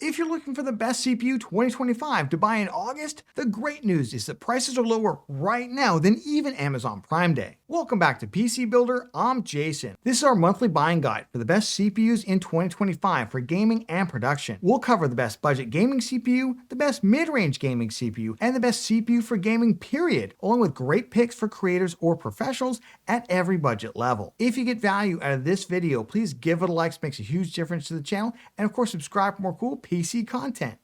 If you're looking for the best CPU 2025 to buy in August, the great news is that prices are lower right now than even Amazon Prime Day. Welcome back to PC Builder, I'm Jason. This is our monthly buying guide for the best CPUs in 2025 for gaming and production. We'll cover the best budget gaming CPU, the best mid-range gaming CPU, and the best CPU for gaming period, along with great picks for creators or professionals at every budget level. If you get value out of this video, please give it a like, it makes a huge difference to the channel, and of course subscribe for more cool PC content.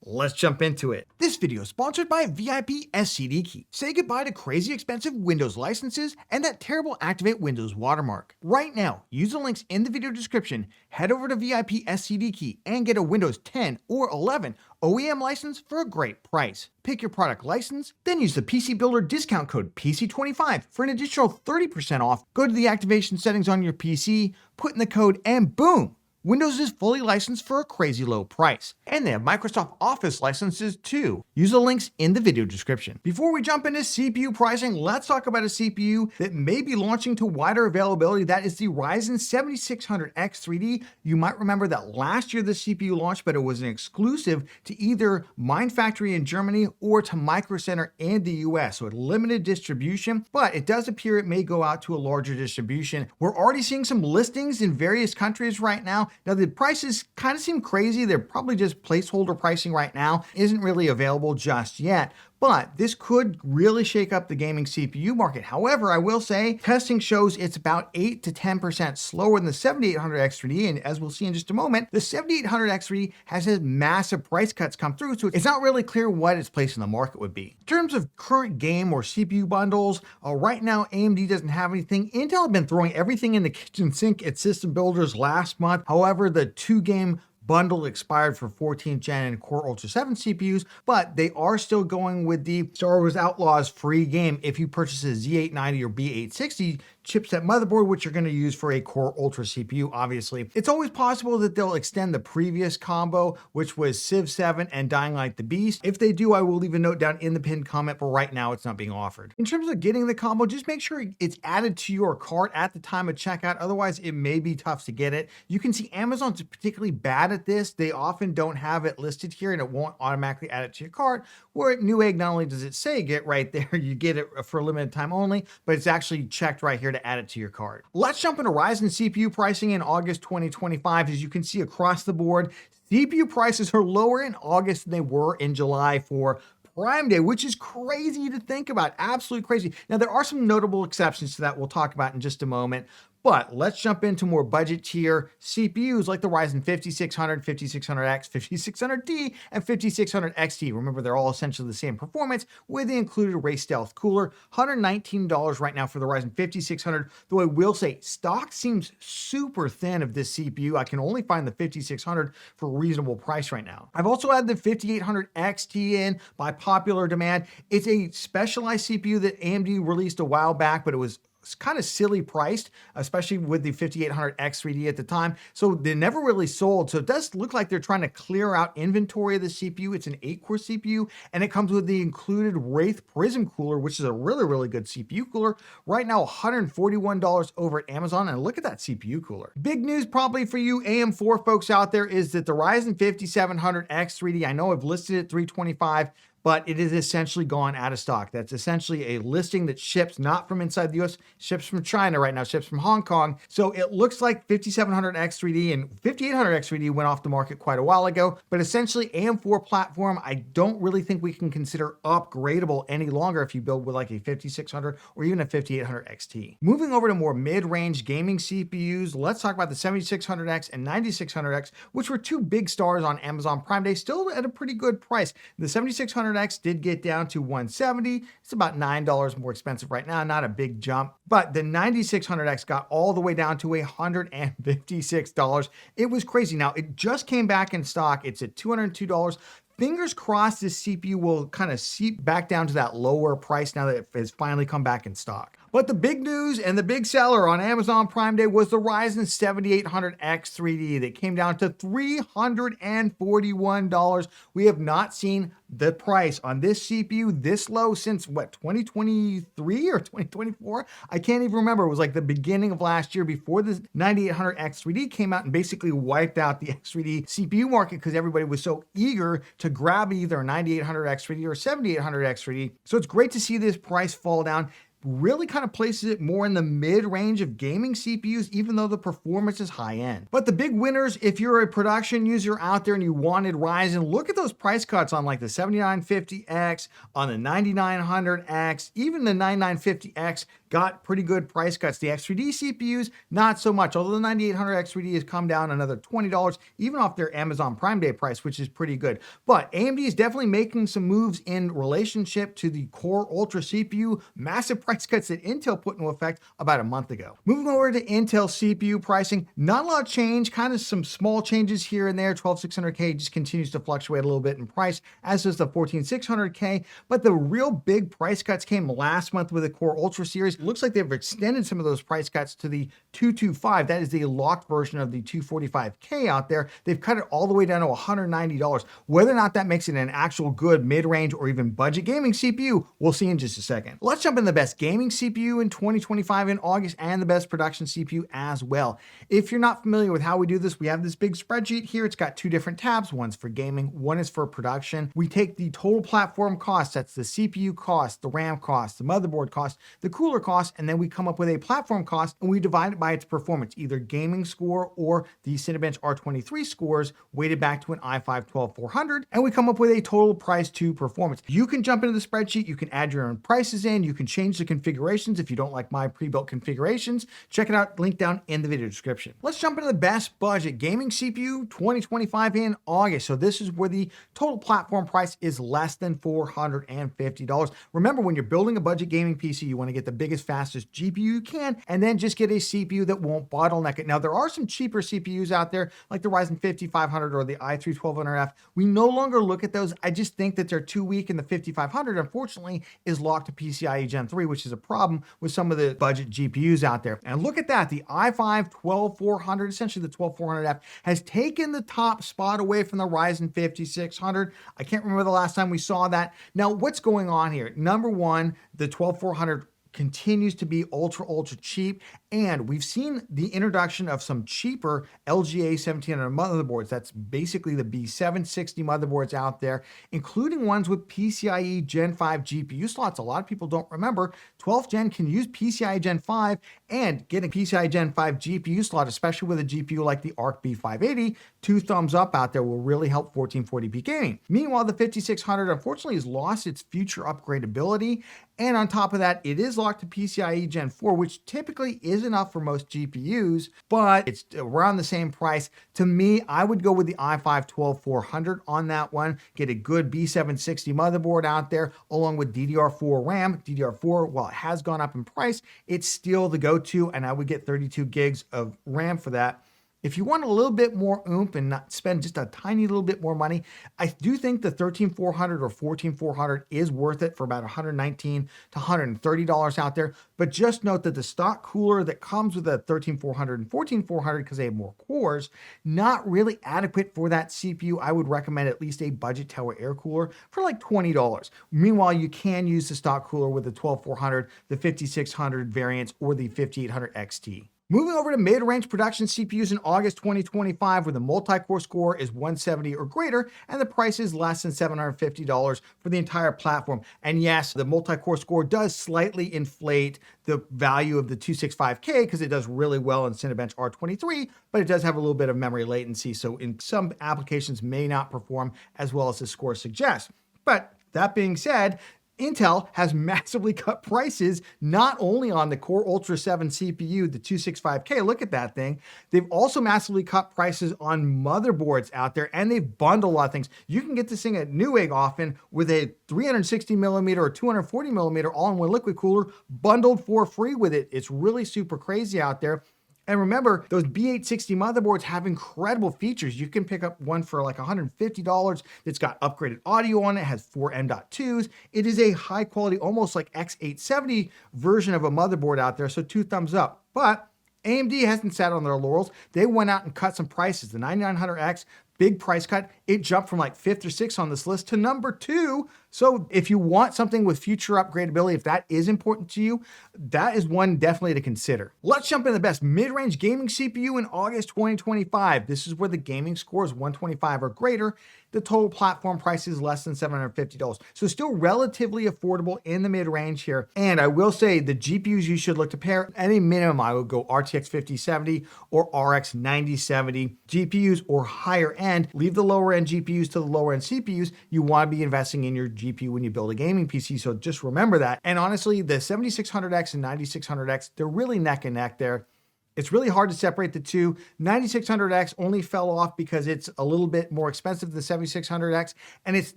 Let's jump into it. This video is sponsored by VIP SCD Key. Say goodbye to crazy expensive Windows licenses and that terrible Activate Windows watermark. Right now, use the links in the video description, head over to VIP SCD Key and get a Windows 10 or 11 OEM license for a great price. Pick your product license, then use the PC Builder discount code PC25 for an additional 30% off. Go to the activation settings on your PC, put in the code, and boom! Windows is fully licensed for a crazy low price. And they have Microsoft Office licenses too. Use the links in the video description. Before we jump into CPU pricing, let's talk about a CPU that may be launching to wider availability. That is the Ryzen 7600X 3D. You might remember that last year the CPU launched, but it was an exclusive to either Mindfactory in Germany or to Micro Center in the US. So a limited distribution, but it does appear it may go out to a larger distribution. We're already seeing some listings in various countries right now. Now the prices kind of seem crazy. They're probably just placeholder pricing right now. Isn't really available just yet. But this could really shake up the gaming CPU market. However, I will say testing shows it's about 8 to 10% slower than the 7800X 3D. And as we'll see in just a moment, the 7800X 3D has had massive price cuts come through. So it's not really clear what its place in the market would be. In terms of current game or CPU bundles, right now AMD doesn't have anything. Intel had been throwing everything in the kitchen sink at System Builders last month. However, the 2-game bundle expired for 14th gen and Core Ultra 7 CPUs, but they are still going with the Star Wars Outlaws free game if you purchase a Z890 or B860 chipset motherboard, which you're going to use for a Core Ultra CPU, obviously. It's always possible that they'll extend the previous combo, which was Civ 7 and Dying Light the Beast. If they do, I will leave a note down in the pinned comment, but right now it's not being offered. In terms of getting the combo, just make sure it's added to your cart at the time of checkout. Otherwise, it may be tough to get it. You can see Amazon's particularly bad at this. They often don't have it listed here and it won't automatically add it to your cart. Where at Newegg, not only does it say get right there, you get it for a limited time only, but it's actually checked right here to add it to your cart. Let's jump into Ryzen CPU pricing in August 2025. As you can see across the board, CPU prices are lower in August than they were in July for Prime Day, which is crazy to think about. Absolutely crazy. Now, there are some notable exceptions to that we'll talk about in just a moment. But let's jump into more budget tier CPUs like the Ryzen 5600, 5600X, 5600D, and 5600XT. Remember, they're all essentially the same performance with the included Ray Stealth cooler. $119 right now for the Ryzen 5600. Though I will say, stock seems super thin of this CPU. I can only find the 5600 for a reasonable price right now. I've also had the 5800XT in by popular demand. It's a specialized CPU that AMD released a while back, but it was kind of silly priced, especially with the 5800X 3D at the time. So they never really sold. So it does look like they're trying to clear out inventory of the CPU. It's an 8-core CPU, and it comes with the included Wraith Prism cooler, which is a really, really good CPU cooler. Right now, $141 over at Amazon. And look at that CPU cooler. Big news probably for you AM4 folks out there is that the Ryzen 5700X 3D, I know I've listed it $325, but it is essentially gone out of stock. That's essentially a listing that ships not from inside the US, ships from China right now, ships from Hong Kong. So it looks like 5700X 3D and 5800X 3D went off the market quite a while ago, but essentially AM4 platform, I don't really think we can consider upgradable any longer if you build with like a 5600 or even a 5800 XT. Moving over to more mid-range gaming CPUs, let's talk about the 7600X and 9600X, which were two big stars on Amazon Prime Day, still at a pretty good price. The 7600X did get down to $170. It's about $9 more expensive right now, not a big jump. But the 9600X got all the way down to $156. It was crazy. Now, it just came back in stock. It's at $202. Fingers crossed this CPU will kind of seep back down to that lower price now that it has finally come back in stock. But the big news and the big seller on Amazon Prime Day was the Ryzen 7800X 3D that came down to $341. We have not seen the price on this CPU this low since what, 2023 or 2024? I can't even remember. It was like the beginning of last year before the 9800X 3D came out and basically wiped out the X3D CPU market because everybody was so eager to grab either a 9800X 3D or 7800X 3D. So it's great to see this price fall down. Really kind of places it more in the mid-range of gaming CPUs, even though the performance is high-end. But the big winners, if you're a production user out there and you wanted Ryzen, look at those price cuts on like the 7950X, on the 9900X, even the 9950X got pretty good price cuts. The X3D CPUs, not so much, although the 9800X 3D has come down another $20, even off their Amazon Prime Day price, which is pretty good. But AMD is definitely making some moves in relationship to the Core Ultra CPU, massive price cuts that Intel put into effect about a month ago. Moving over to Intel CPU pricing, not a lot of change, kind of some small changes here and there. 12600K just continues to fluctuate a little bit in price, as does the 14600K, but the real big price cuts came last month with the Core Ultra series. Looks like they've extended some of those price cuts to the 225. That is the locked version of the 245K out there. They've cut it all the way down to $190. Whether or not that makes it an actual good mid-range or even budget gaming CPU, we'll see in just a second. Let's jump in the best gaming CPU in 2025 in August and the best production CPU as well. If you're not familiar with how we do this, we have this big spreadsheet here. It's got two different tabs. One's for gaming, one is for production. We take the total platform cost, that's the CPU cost, the RAM cost, the motherboard cost, the cooler cost, and then we come up with a platform cost and we divide it by its performance, either gaming score or the Cinebench R23 scores weighted back to an i5-12400, and we come up with a total price to performance. You can jump into the spreadsheet, you can add your own prices in, you can change the configurations if you don't like my pre-built configurations. Check it out, link down in the video description. Let's jump into the best budget gaming CPU 2025 in August. So this is where the total platform price is less than $450. Remember, when you're building a budget gaming PC, you want to get the biggest, fastest GPU you can, and then just get a CPU that won't bottleneck it. Now, there are some cheaper CPUs out there, like the Ryzen 5500 or the i3-1200F. We no longer look at those. I just think that they're too weak, and the 5500, unfortunately, is locked to PCIe Gen 3, which is a problem with some of the budget GPUs out there. And look at that, the i5-12400, essentially the 12400F, has taken the top spot away from the Ryzen 5600. I can't remember the last time we saw that. Now, what's going on here? Number one, the 12400 continues to be ultra cheap, and we've seen the introduction of some cheaper LGA 1700 motherboards. That's basically the B760 motherboards out there, including ones with PCIe Gen 5 GPU slots. A lot of people don't remember 12th gen can use PCIe Gen 5, and getting PCIe Gen 5 GPU slot, especially with a GPU like the Arc B580, 2 thumbs up out there, will really help 1440p gaming. Meanwhile, the 5600 unfortunately has lost its future upgradability, and on top of that, it is locked to PCIe Gen 4, which typically is enough for most GPUs, but it's around the same price. To me, I would go with the i5-12400 on that one. Get a good B760 motherboard out there, along with DDR4 RAM. DDR4, while it has gone up in price, it's still the go-to, and I would get 32 gigs of RAM for that. If you want a little bit more oomph and not spend just a tiny little bit more money, I do think the 13400 or 14400 is worth it for about $119 to $130 out there. But just note that the stock cooler that comes with the 13400 and 14400, because they have more cores, not really adequate for that CPU. I would recommend at least a budget tower air cooler for like $20. Meanwhile, you can use the stock cooler with the 12400, the 5600 variants, or the 5800 XT. Moving over to mid-range production CPUs in August 2025, where the multi-core score is 170 or greater, and the price is less than $750 for the entire platform. And yes, the multi-core score does slightly inflate the value of the 265K because it does really well in Cinebench R23, but it does have a little bit of memory latency, so in some applications may not perform as well as the score suggests. But that being said, Intel has massively cut prices, not only on the Core Ultra 7 CPU, the 265K, look at that thing. They've also massively cut prices on motherboards out there, and they've bundled a lot of things. You can get this thing at Newegg often with a 360 millimeter or 240 millimeter all-in-one liquid cooler bundled for free with it. It's really super crazy out there. And remember, those B860 motherboards have incredible features. You can pick up one for like $150 that's got upgraded audio on it, has 4 M.2s. It is a high quality, almost like X870 version of a motherboard out there, so 2 thumbs up. But AMD hasn't sat on their laurels. They went out and cut some prices. The 9900X, big price cut. It jumped from like 5th or 6th on this list to number 2. So if you want something with future upgradability, if that is important to you, that is one definitely to consider. Let's jump into the best mid-range gaming CPU in August 2025. This is where the gaming score is 125 or greater. The total platform price is less than $750. So still relatively affordable in the mid-range here. And I will say the GPUs you should look to pair, at a minimum, I would go RTX 5070 or RX 9070 GPUs or higher end. Leave the lower end GPUs to the lower end CPUs. You want to be investing in your GPU when you build a gaming PC. So just remember that. And honestly, the 7600X and 9600X, they're really neck and neck there. It's really hard to separate the two. 9600X only fell off because it's a little bit more expensive than 7600X, and it's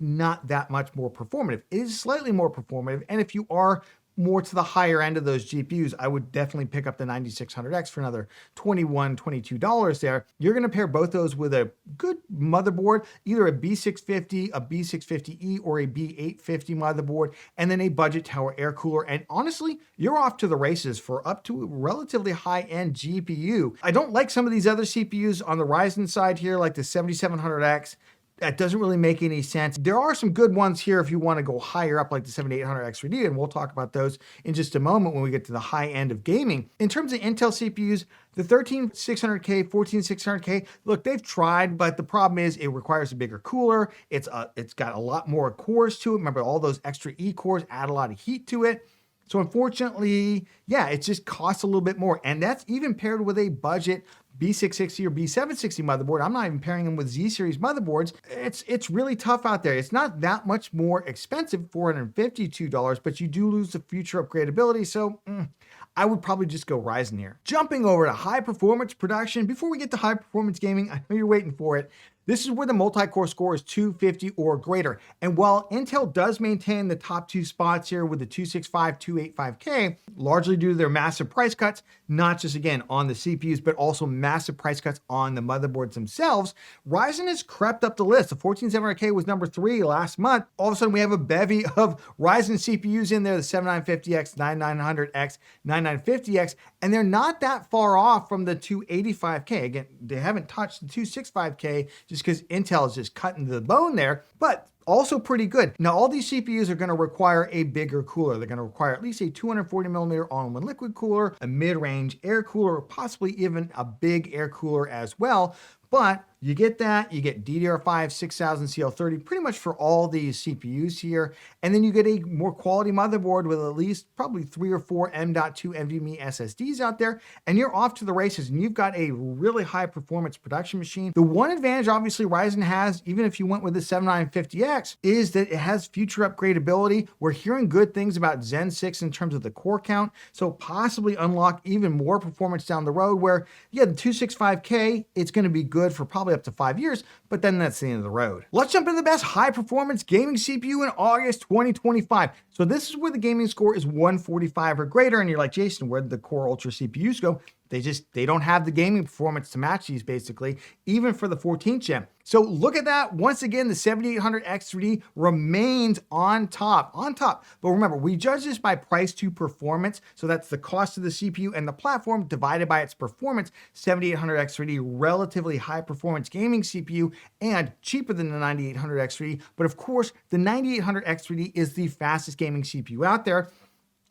not that much more performative. It is slightly more performative, and if you are more to the higher end of those GPUs, I would definitely pick up the 9600X for another $21, $22 there. You're going to pair both those with a good motherboard, either a B650, a B650E, or a B850 motherboard, and then a budget tower air cooler. And honestly, you're off to the races for up to a relatively high-end GPU. I don't like some of these other CPUs on the Ryzen side here, like the 7700X. That doesn't really make any sense. There are some good ones here if you want to go higher up, like the 7800X3D, and we'll talk about those in just a moment when we get to the high end of gaming. In terms of Intel CPUs, the 13600K, 14600K, look, they've tried, but the problem is it requires a bigger cooler. It's got a lot more cores to it. Remember, all those extra E cores add a lot of heat to it. So unfortunately, yeah, it just costs a little bit more. And that's even paired with a budget B660 or B760 motherboard. I'm not even pairing them with Z-series motherboards. It's really tough out there. It's not that much more expensive, $452, but you do lose the future upgradability. So I would probably just go Ryzen here. Jumping over to high performance production. Before we get to high performance gaming, I know you're waiting for it. This is where the multi-core score is 250 or greater. And while Intel does maintain the top 2 spots here with the 265, 285K, largely due to their massive price cuts, not just again on the CPUs, but also massive price cuts on the motherboards themselves, Ryzen has crept up the list. The 14700K was number 3 last month. All of a sudden we have a bevy of Ryzen CPUs in there, the 7950X, 9900X, 9950X, and they're not that far off from the 285K. Again, they haven't touched the 265K just because Intel is just cutting the bone there, but also pretty good. Now, all these CPUs are going to require a bigger cooler. They're going to require at least a 240 millimeter all-in-one liquid cooler, a mid-range air cooler, or possibly even a big air cooler as well. But you get that, you get DDR5 6000 CL30 pretty much for all these CPUs here. And then you get a more quality motherboard with at least probably 3 or 4 M.2 NVMe SSDs out there. And you're off to the races and you've got a really high performance production machine. The one advantage obviously Ryzen has, even if you went with the 7950X, is that it has future upgradability. We're hearing good things about Zen 6 in terms of the core count. So possibly unlock even more performance down the road where, yeah, the 265K, it's going to be good for probably up to 5 years, but then that's the end of the road. Let's jump into the best high performance gaming CPU in August 2025. So this is where the gaming score is 145 or greater, and you're like, Jason, where did the Core Ultra CPUs go? They don't have the gaming performance to match these basically, even for the 14th gen. So look at that. Once again, the 7800X3D remains on top. But remember, we judge this by price to performance. So that's the cost of the CPU and the platform divided by its performance. 7800X3D, relatively high performance gaming CPU and cheaper than the 9800X3D. But of course, the 9800X3D is the fastest gaming CPU out there.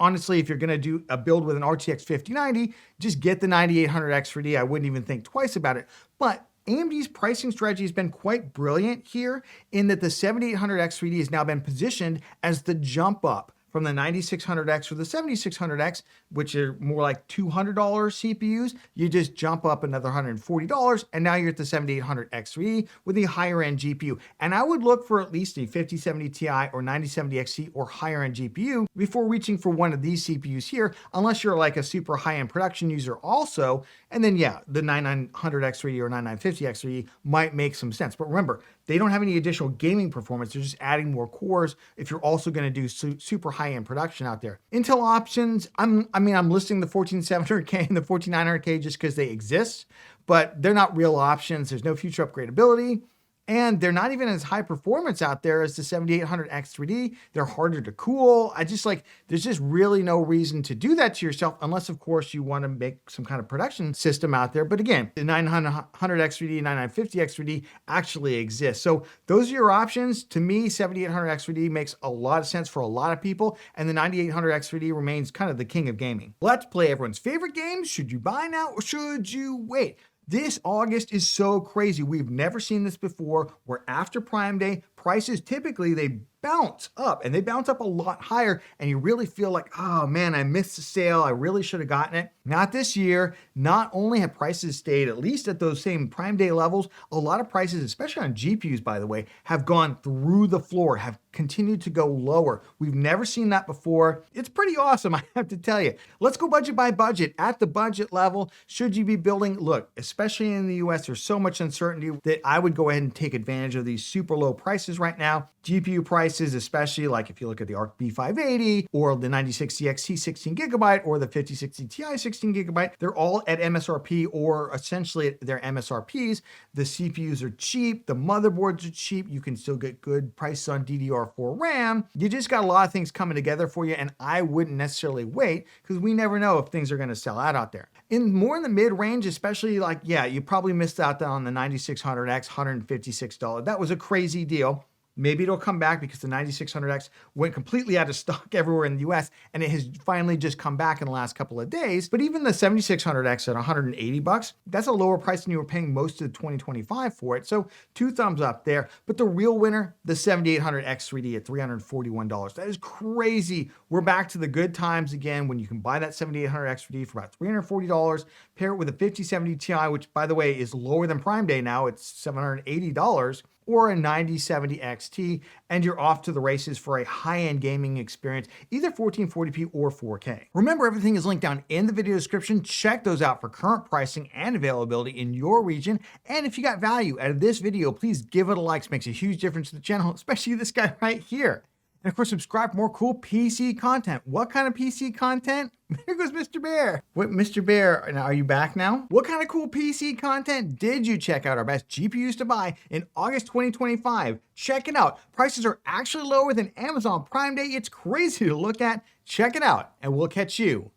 Honestly, if you're going to do a build with an RTX 5090, just get the 9800X3D. I wouldn't even think twice about it. But AMD's pricing strategy has been quite brilliant here in that the 7800X3D has now been positioned as the jump up from the 9600X or the 7600X, which are more like $200 CPUs. You just jump up another $140, and now you're at the 7800X3 with a higher end GPU. And I would look for at least a 5070 Ti or 9070XT or higher end GPU before reaching for one of these CPUs here, unless you're like a super high end production user also. And then, yeah, the 9900X3 or 9950X3 might make some sense. But remember, They don't have any additional gaming performance. They're just adding more cores if you're also going to do super high-end production out there. Intel options, I'm listing the 14700K and the 14900K just because they exist, but they're not real options. There's no future upgradability. And they're not even as high performance out there as the 7800X3D. They're harder to cool. There's just really no reason to do that to yourself unless, of course, you want to make some kind of production system out there. But again, the 900X3D and 9950X3D actually exist. So those are your options. To me, 7800X3D makes a lot of sense for a lot of people, and the 9800X3D remains kind of the king of gaming. Let's play everyone's favorite games. Should you buy now or should you wait? This August is so crazy. We've never seen this before. We're after Prime Day. Prices typically, they bounce up, and they bounce up a lot higher, and you really feel like, oh man, I missed the sale. I really should have gotten it. Not this year. Not only have prices stayed at least at those same Prime Day levels, a lot of prices, especially on GPUs, by the way, have gone through the floor, have continued to go lower. We've never seen that before. It's pretty awesome, I have to tell you. Let's go budget by budget. At the budget level, should you be building? Look, especially in the US, there's so much uncertainty that I would go ahead and take advantage of these super low prices right now. GPU prices, especially like if you look at the Arc B580 or the 9060 XT 16 gigabyte or the 5060 Ti 16 gigabyte, they're all at MSRP or essentially at their MSRPs. The CPUs are cheap, the motherboards are cheap, you can still get good prices on DDR4 RAM. You just got a lot of things coming together for you, and I wouldn't necessarily wait because we never know if things are going to sell out there. More in the mid-range, especially you probably missed out on the 9600X, $156. That was a crazy deal. Maybe it'll come back because the 9600X went completely out of stock everywhere in the US, and it has finally just come back in the last couple of days. But even the 7600X at $180, that's a lower price than you were paying most of 2025 for it. So 2 thumbs up there. But the real winner, the 7800X3D at $341. That is crazy. We're back to the good times again when you can buy that 7800X3D for about $340, pair it with a 5070 Ti, which by the way is lower than Prime Day now. It's $780. Or a 9070 XT, and you're off to the races for a high-end gaming experience, either 1440p or 4K. Remember, everything is linked down in the video description. Check those out for current pricing and availability in your region. And if you got value out of this video, please give it a like. It makes a huge difference to the channel, especially this guy right here. And of course, subscribe for more cool PC content. What kind of PC content? Here goes Mr. Bear. What, Mr. Bear, now are you back now? What kind of cool PC content did you check out? Our best GPUs to buy in August 2025. Check it out. Prices are actually lower than Amazon Prime Day. It's crazy to look at. Check it out, and we'll catch you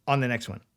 on the next one.